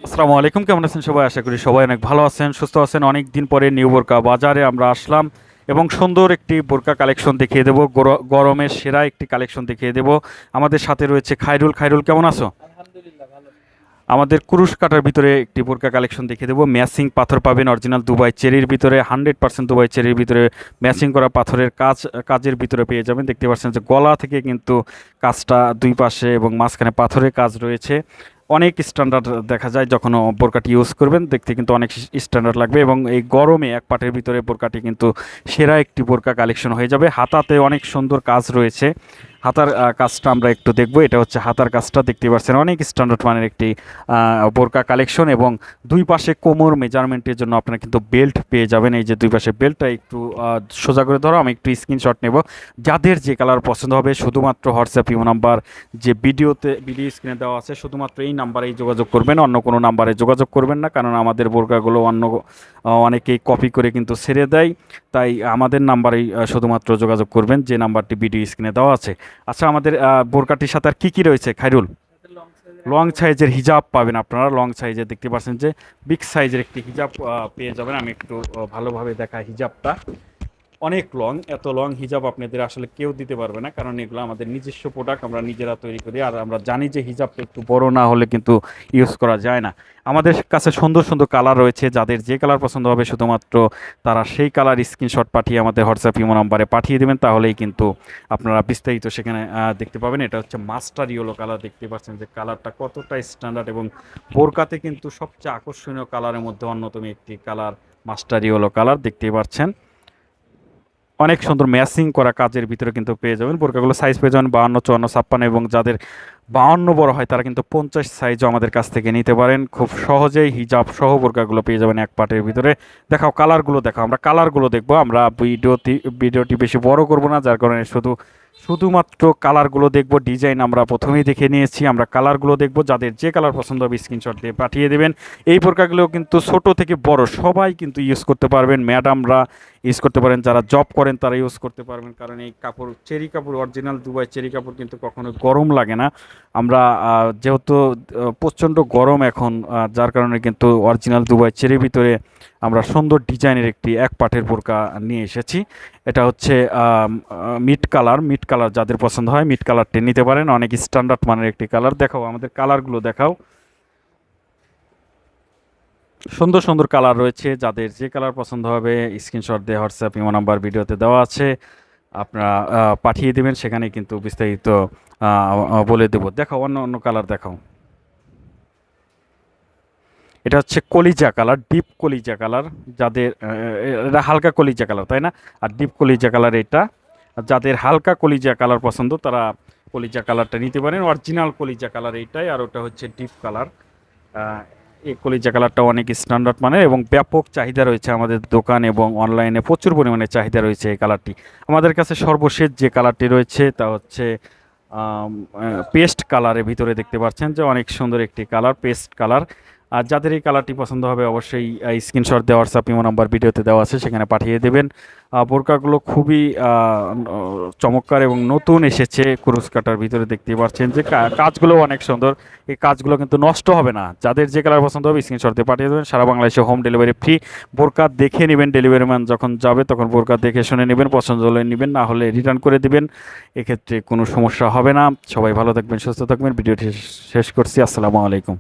আসসালামু আলাইকুম, কেমন আছেন সবাই? আশা করি সবাই অনেক ভালো আছেন, সুস্থ আছেন। অনেক দিন পরে নিউ বোরকা বাজারে আমরা আসলাম এবং সুন্দর একটি বোরকা কালেকশন দেখিয়ে দেবো। গরমের সেরা একটি কালেকশন দেখিয়ে দেবো। আমাদের সাথে রয়েছে খায়রুল। খায়রুল, কেমন আছো? আলহামদুলিল্লাহ ভালো। আমাদের কুরুশ কাটার ভিতরে একটি বোরকা কালেকশন দেখিয়ে দেবো। ম্যাচিং পাথর পাবেন, অরিজিনাল দুবাই চেরির ভিতরে, 100% দুবাই চেরির ভিতরে ম্যাচিং করা পাথরের কাজের ভিতরে পেয়ে যাবেন। দেখতে পাচ্ছেন যে গলা থেকে কিন্তু কাজটা দুই পাশে এবং মাঝখানে পাথরের কাজ রয়েছে। অনেক স্ট্যান্ডার্ড দেখা যায় যখন বোরকাটি ইউজ করবেন, দেখতে কিন্তু অনেক স্ট্যান্ডার্ড লাগবে এবং এই গরমে এক পাটের ভিতরে বোরকাটি কিন্তু সেরা একটি বোরকা কালেকশন হয়ে যাবে। হাতাতে অনেক সুন্দর কাজ রয়েছে। হাতার কাজটা আমরা একটু দেখবো। এটা হচ্ছে হাতার কাজটা, দেখতে পাচ্ছেন অনেক স্ট্যান্ডার্ড মানের একটি বোরকা কালেকশন এবং দুই পাশে কোমর মেজারমেন্টের জন্য আপনারা কিন্তু বেল্ট পেয়ে যাবেন। এই যে দুই পাশে বেল্টটা একটু সোজা করে ধরো, আমি একটু স্ক্রিনশট নেব। যাদের যে কালার পছন্দ হবে শুধুমাত্র হোয়াটসঅ্যাপ ইমো নাম্বার যে ভিডিও স্ক্রিনে দেওয়া আছে, শুধুমাত্র এই নাম্বারেই যোগাযোগ করবেন, অন্য কোনো নাম্বারে যোগাযোগ করবেন না। কারণ আমাদের বোরকাগুলো অনেকেই কপি করে কিন্তু ছেড়ে দেয়, তাই আমাদের নাম্বারেই শুধুমাত্র যোগাযোগ করবেন, যে নাম্বারটি ভিডিও স্ক্রিনে দেওয়া আছে। আচ্ছা, আমাদের বোরকাটির সাথে আর কী কী রয়েছে খাইরুল? সাথে লং সাইজের লং একটা সাইজের হিজাব পাবেন আপনারা। লং সাইজের দেখতে পাচ্ছেন যে বিগ সাইজের একটি হিজাব পেয়ে যাবেন। আমি একটু ভালোভাবে দেখা হিজাবটা। অনেক লং, এত লং হিজাব আপনাদের আসলে কেউ দিতে পারবে না, কারণ এগুলো আমাদের নিজস্ব প্রোডাক্ট, আমরা নিজেরা তৈরি করি। আর আমরা জানি যে হিজাবটা একটু বড় না হলে কিন্তু ইউজ করা যায় না। আমাদের কাছে সুন্দর সুন্দর কালার রয়েছে, যাদের যে কালার পছন্দ হবে শুধুমাত্র তারা সেই কালার স্ক্রিনশট পাঠিয়ে আমাদের হোয়াটসঅ্যাপ ইমো নাম্বারে পাঠিয়ে দেবেন, তাহলেই কিন্তু আপনারা বিস্তারিত সেখানে দেখতে পাবেন। এটা হচ্ছে মাস্টার ইয়েলো কালার। দেখতে পাচ্ছেন যে কালারটা কতটা স্ট্যান্ডার্ড এবং বোরকাতে কিন্তু সবচেয়ে আকর্ষণীয় কালারের মধ্যে অন্যতম একটি কালার মাস্টার ইয়েলো কালার। দেখতেই পাচ্ছেন অনেক সুন্দর ম্যাচিং করা কাজের ভিতরে কিন্তু পেয়ে যাবেন। বোরকাগুলো সাইজ পেয়ে যাবেন 52, 54, 56 এবং যাদের 52 বড় হয় তারা কিন্তু 50 সাইজও আমাদের কাছ থেকে নিতে পারেন। খুব সহজেই হিজাব সহ বোরকাগুলো পেয়ে যাবেন এক পাটের ভিতরে। দেখাও কালারগুলো, দেখাও। আমরা কালারগুলো দেখবো। আমরা ভিডিওটি বেশি বড় করব না, যার কারণে শুধুমাত্র কালারগুলো দেখব। ডিজাইন আমরা প্রথমেই দেখে নিয়েছি, আমরা কালারগুলো দেখব। যাদের যে কালার পছন্দ হবে স্ক্রিনশট দিয়ে পাঠিয়ে দেবেন। এই বোরকাগুলো কিন্তু ছোট থেকে বড় সবাই কিন্তু ইউজ করতে পারবেন। ম্যাডামরা ইউজ করতে পারেন, যারা জব করেন তারা ইউজ করতে পারবেন, কারণ এই কাপড় চেরি কাপড়, অরিজিনাল দুবাই চেরি কাপড় কিন্তু কখনো গরম লাগে না। আমরা যেহেতু প্রচণ্ড গরম এখন, যার কারণে কিন্তু অরিজিনাল দুবাই চেরির ভিতরে আমরা সুন্দর ডিজাইনের একটি এক পাটের বোরকা নিয়ে এসেছি। এটা হচ্ছে মিট কালার, যাদের পছন্দ হয় মিট কালারটি নিতে পারেন। অনেক স্ট্যান্ডার্ড মানের একটি কালার। দেখাও আমাদের কালারগুলো, দেখাও। সুন্দর সুন্দর কালার রয়েছে, যাদের যে কালার পছন্দ হবে স্ক্রিনশট দিয়ে হোয়াটসঅ্যাপ ইমো নাম্বার ভিডিওতে দেওয়া আছে, আপনারা পাঠিয়ে দেবেন। সেখানে কিন্তু বিস্তারিত বলে দেবো। দেখাও অন্য অন্য কালার, দেখাও। এটা হচ্ছে কলিজা কালার, ডিপ কলিজা কালার। যাদের এটা হালকা কলিজা কালার, তাই না? আর ডিপ কলিজা কালার এটা। যাদের হালকা কলিজা কালার পছন্দ তারা কলিজা কালারটা নিতে পারেন। অরিজিনাল কলিজা কালার এইটাই, আর ওটা হচ্ছে ডিপ কালার। এই কলিজা কালারটা অনেক স্ট্যান্ডার্ড মানের এবং ব্যাপক চাহিদা রয়েছে আমাদের দোকান এবং অনলাইনে প্রচুর পরিমাণে চাহিদা রয়েছে এই কালারটি। আমাদের কাছে সর্বশেষ যে কালারটি রয়েছে তা হচ্ছে পেস্ট কালারের ভিতরে। দেখতে পাচ্ছেন যে অনেক সুন্দর একটি কালার, পেস্ট কালার। আর যাদের এই কালারটি পছন্দ হবে অবশ্যই স্ক্রিনশট দেওয়া হোয়াটসঅ্যাপ ইমো নাম্বার ভিডিওতে দেওয়া আছে, সেখানে পাঠিয়ে দেবেন। বোরকাগুলো খুবই চমৎকার এবং নতুন এসেছে কুরুশ কাটার ভিতরে। দেখতে পাচ্ছেন যে কাজগুলো অনেক সুন্দর। এই কাজগুলো কিন্তু নষ্ট হবে না। যাদের যে কালার পছন্দ হবে স্ক্রিনশট দিয়ে পাঠিয়ে দেবেন। সারা বাংলাদেশে হোম ডেলিভারি ফ্রি। বোরকা দেখে নেবেন, ডেলিভারি ম্যান যখন যাবে তখন বোরকা দেখে শুনে নেবেন, পছন্দ হলে নেবেন, না হলে রিটার্ন করে দিবেন। এক্ষেত্রে কোনো সমস্যা হবে না। সবাই ভালো থাকবেন, সুস্থ থাকবেন। ভিডিওটি শেষ করছি। আসসালামু আলাইকুম।